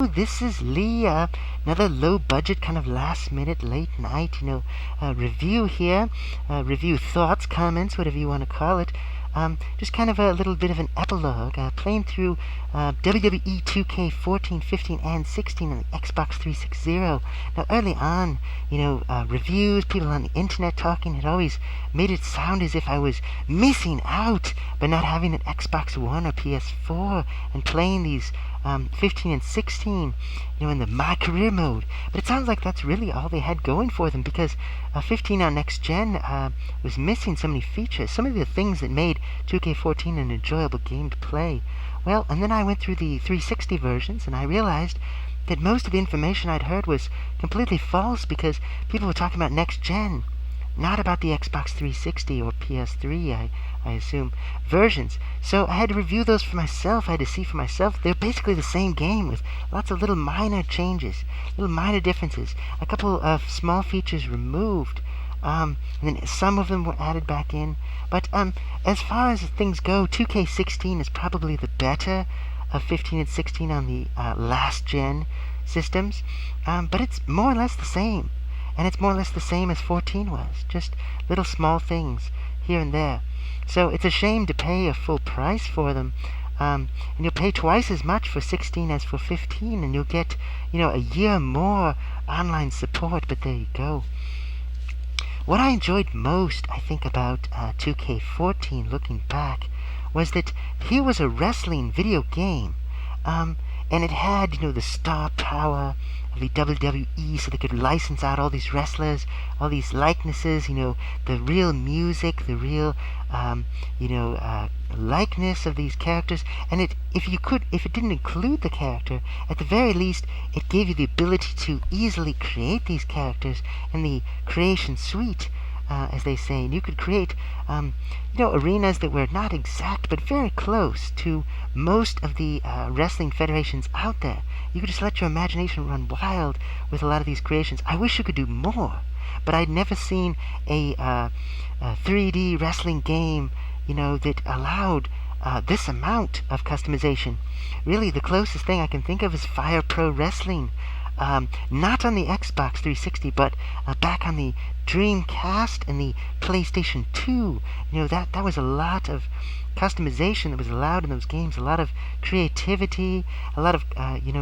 This is Lee, another low budget kind of last minute late night, review here, review thoughts, comments, whatever you want to call it. Just kind of a little bit of an epilogue, playing through WWE2K 14, 15, and 16 on the Xbox 360. Now, early on, reviews, people on the internet talking had always made it sound as if I was missing out by not having an Xbox One or PS4 and playing these 15 and 16, in the My Career mode. But it sounds like that's really all they had going for them, because 15 on Next Gen was missing so many features, some of the things that made 2K14 an enjoyable game to play. Well, and then I went through the 360 versions, and I realized that most of the information I'd heard was completely false, because people were talking about Next Gen, not about the Xbox 360 or PS3, I assume, versions. So I had to review those for myself. I had to see for myself. They're basically the same game with lots of little minor changes, little minor differences, a couple of small features removed, and then some of them were added back in. But as far as things go, 2K16 is probably the better of 15 and 16 on the last gen systems, but it's more or less the same. And it's more or less the same as 14 was, just little small things here and there. So it's a shame to pay a full price for them, and you'll pay twice as much for 16 as for 15, and you'll get, a year more online support, but there you go. What I enjoyed most, I think, about 2K14, looking back, was that here was a wrestling video game, and it had, the star power of the WWE, so they could license out all these wrestlers, all these likenesses, the real music, the real, likeness of these characters. And if it didn't include the character, at the very least, it gave you the ability to easily create these characters in the creation suite, as they say. And you could create, arenas that were not exact, but very close to most of the wrestling federations out there. You could just let your imagination run wild with a lot of these creations. I wish you could do more, but I'd never seen a 3D wrestling game, that allowed this amount of customization. Really, the closest thing I can think of is Fire Pro Wrestling. Not on the Xbox 360, but back on the Dreamcast and the PlayStation 2. That was a lot of customization that was allowed in those games, a lot of creativity, a lot of,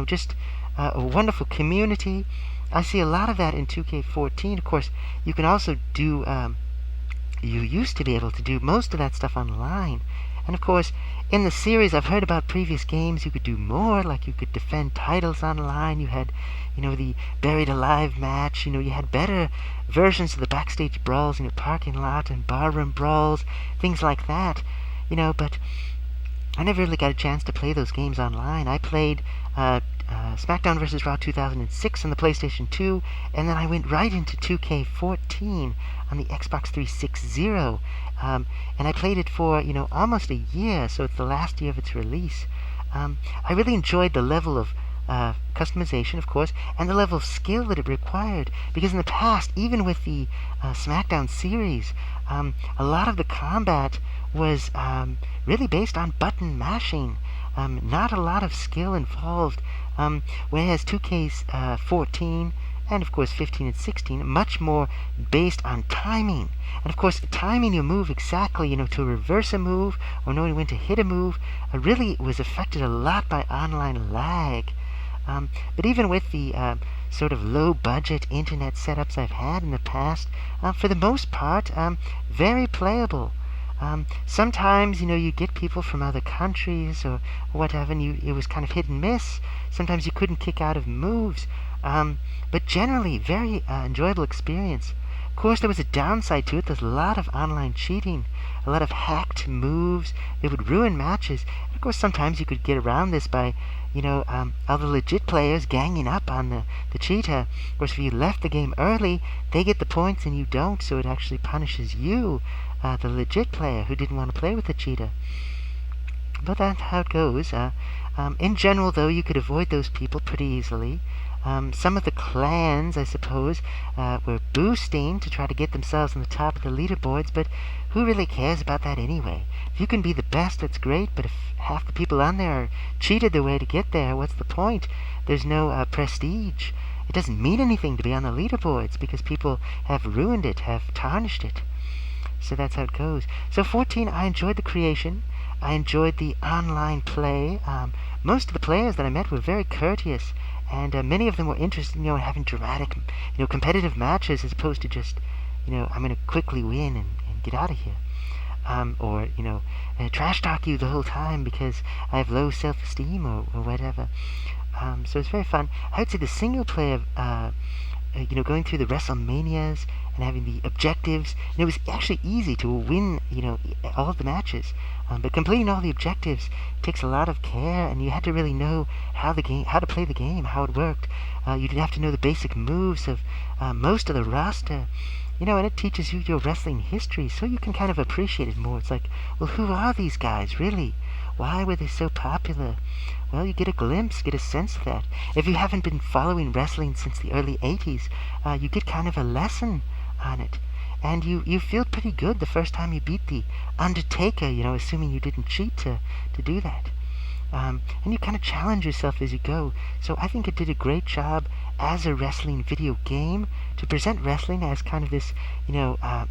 just a wonderful community. I see a lot of that in 2K14. Of course, you can also do, you used to be able to do most of that stuff online. And of course, in the series, I've heard about previous games you could do more, like you could defend titles online. You had, the Buried Alive match. You had better versions of the backstage brawls in your parking lot and barroom brawls, things like that. But I never really got a chance to play those games online. I played SmackDown vs. Raw 2006 on the PlayStation 2, and then I went right into 2K14 on the Xbox 360, and I played it for, almost a year, so it's the last year of its release. I really enjoyed the level of customization, of course, and the level of skill that it required, because in the past, even with the SmackDown series, a lot of the combat was really based on button mashing, not a lot of skill involved, whereas 2K's 14 and of course 15 and 16 much more based on timing, and of course timing your move exactly, to reverse a move or knowing when to hit a move, really was affected a lot by online lag. But even with the sort of low budget internet setups I've had in the past, for the most part, very playable. Sometimes, you get people from other countries or whatever, and it was kind of hit and miss. Sometimes you couldn't kick out of moves, but generally, very enjoyable experience. Of course, there was a downside to it. There's a lot of online cheating, a lot of hacked moves that would ruin matches. And of course, sometimes you could get around this by, all the legit players ganging up on the cheater. Of course, if you left the game early, they get the points and you don't, so it actually punishes you, the legit player who didn't want to play with the cheater. But that's how it goes. In general, though, you could avoid those people pretty easily. Some of the clans, I suppose, were boosting to try to get themselves on the top of the leaderboards, but who really cares about that anyway? If you can be the best, that's great, but if half the people on there are cheated their way to get there, what's the point? There's no prestige. It doesn't mean anything to be on the leaderboards because people have ruined it, have tarnished it. So that's how it goes. So 14, I enjoyed the creation. I enjoyed the online play. Most of the players that I met were very courteous, and many of them were interested, in having dramatic, competitive matches as opposed to just, I'm going to quickly win and get out of here. Or, trash talk you the whole time because I have low self-esteem or whatever. So it's very fun. I would say the single player, going through the WrestleManias and having the objectives, it was actually easy to win, all of the matches. But completing all the objectives takes a lot of care, and you had to really know how to play the game, how it worked. You'd have to know the basic moves of most of the roster. And it teaches you your wrestling history, so you can kind of appreciate it more. It's like, well, who are these guys, really? Why were they so popular? Well, you get a glimpse, get a sense of that. If you haven't been following wrestling since the early 80s, you get kind of a lesson on it. And you feel pretty good the first time you beat the Undertaker, assuming you didn't cheat to do that. And you kind of challenge yourself as you go. So I think it did a great job as a wrestling video game to present wrestling as kind of this,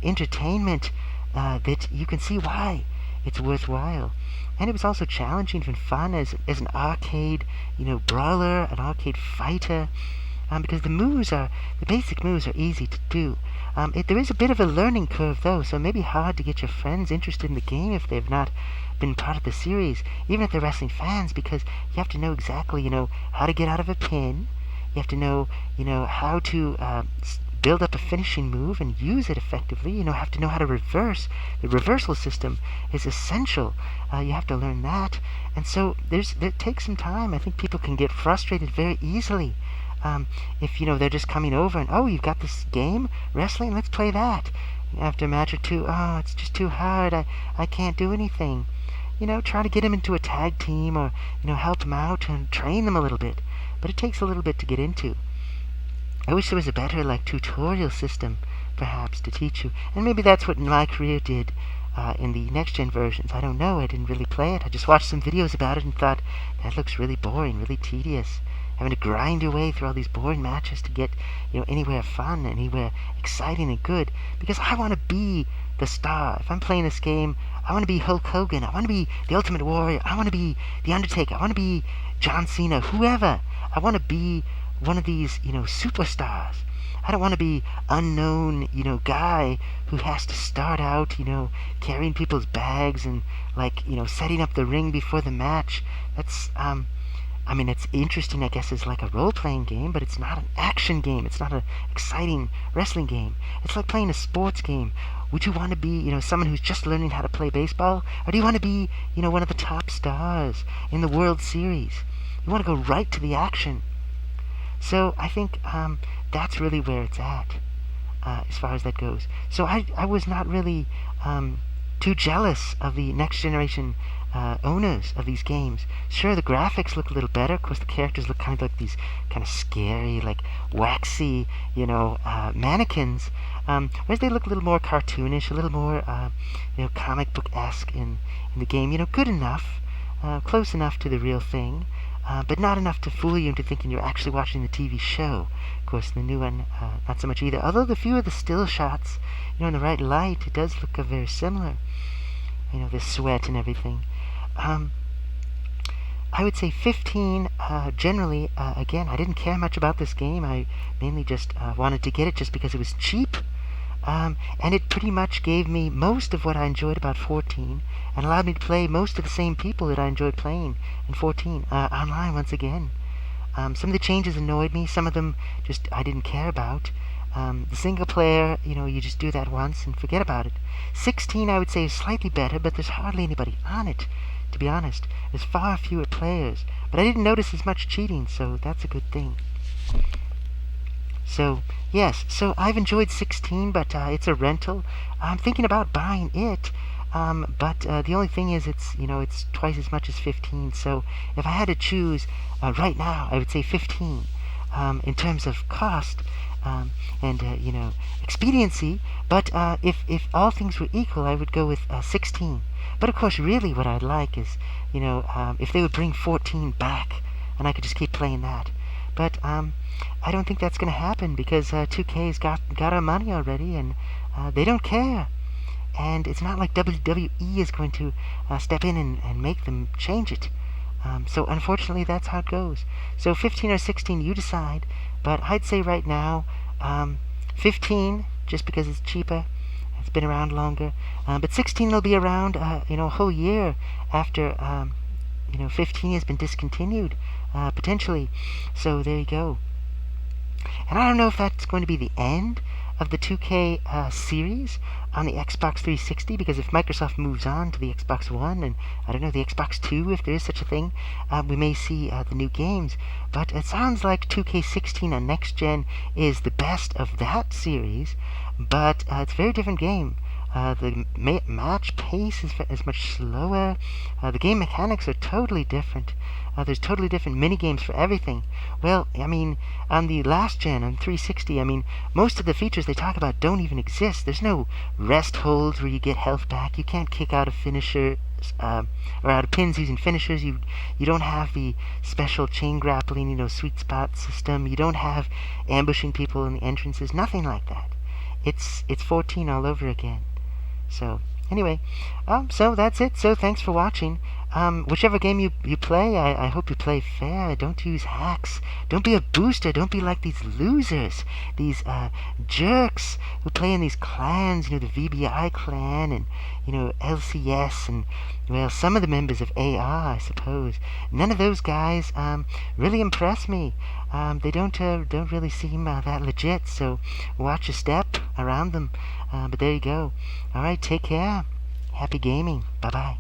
entertainment that you can see why it's worthwhile. And it was also challenging and fun as an arcade, brawler, an arcade fighter, because the basic moves are easy to do. There is a bit of a learning curve, though, so it may be hard to get your friends interested in the game if they've not been part of the series, even if they're wrestling fans, because you have to know exactly, how to get out of a pin. You have to know, how to build up a finishing move and use it effectively. You have to know how to reverse. The reversal system is essential. You have to learn that. And so it takes some time. I think people can get frustrated very easily. If, they're just coming over and, oh, you've got this game, wrestling, let's play that. After a match or two, oh, it's just too hard, I can't do anything. Try to get them into a tag team or, help them out and train them a little bit. But it takes a little bit to get into. I wish there was a better, tutorial system, perhaps, to teach you. And maybe that's what my career did in the next-gen versions. I don't know. I didn't really play it. I just watched some videos about it and thought, that looks really boring, really tedious. Having to grind your way through all these boring matches to get, anywhere fun, anywhere exciting and good. Because I want to be the star. If I'm playing this game, I want to be Hulk Hogan. I want to be the Ultimate Warrior. I want to be the Undertaker. I want to be John Cena, whoever. I want to be one of these, superstars. I don't want to be unknown, guy who has to start out, carrying people's bags and, setting up the ring before the match. That's, it's interesting, I guess, as like a role-playing game, but it's not an action game. It's not an exciting wrestling game. It's like playing a sports game. Would you want to be, someone who's just learning how to play baseball? Or do you want to be, one of the top stars in the World Series? You want to go right to the action. So I think that's really where it's at, as far as that goes. So I was not really too jealous of the next generation owners of these games. Sure, the graphics look a little better. Of course, the characters look kind of like these kind of scary, waxy, mannequins. Whereas they look a little more cartoonish, a little more, comic book-esque in the game. Good enough, close enough to the real thing. But not enough to fool you into thinking you're actually watching the TV show. Of course, the new one, not so much either. Although the few of the still shots, in the right light, it does look very similar. The sweat and everything. I would say 15, generally, again, I didn't care much about this game. I mainly just wanted to get it just because it was cheap. And it pretty much gave me most of what I enjoyed about 14 and allowed me to play most of the same people that I enjoyed playing in 14 online once again. Some of the changes annoyed me. Some of them just I didn't care about. The single player, you just do that once and forget about it. 16, I would say, is slightly better, but there's hardly anybody on it, to be honest. There's far fewer players. But I didn't notice as much cheating, so that's a good thing. So, yes, so I've enjoyed 16, but it's a rental. I'm thinking about buying it. But the only thing is, it's twice as much as 15. So if I had to choose right now, I would say 15. In terms of cost and expediency. But if all things were equal, I would go with 16. But of course, really, what I'd like is, if they would bring 14 back, and I could just keep playing that. But I don't think that's going to happen because 2K's got our money already, and they don't care. And it's not like WWE is going to step in and make them change it. So unfortunately, that's how it goes. So 15 or 16, you decide. But I'd say right now, 15, just because it's cheaper. It's been around longer. But 16 will be around, a whole year after, 15 has been discontinued, potentially. So there you go. And I don't know if that's going to be the end of the 2K series on the Xbox 360, because if Microsoft moves on to the Xbox One and, I don't know, the Xbox 2, if there is such a thing, we may see the new games. But it sounds like 2K16 on Next Gen is the best of that series, but it's a very different game. The match pace is much slower. The game mechanics are totally different. There's totally different mini-games for everything. Well, I mean, on the last gen, on 360, I mean, most of the features they talk about don't even exist. There's no rest holds where you get health back. You can't kick out of finishers, or out of pins using finishers. You don't have the special chain grappling, sweet spot system. You don't have ambushing people in the entrances. Nothing like that. It's 14 all over again. So, anyway, so that's it. So, thanks for watching. Whichever game you play, I hope you play fair. Don't use hacks. Don't be a booster. Don't be like these losers, these jerks who play in these clans, the VBI clan and, LCS and, well, some of the members of AR, I suppose. None of those guys really impress me. They don't really seem that legit, so watch your step around them. But there you go. Alright, take care. Happy gaming. Bye-bye.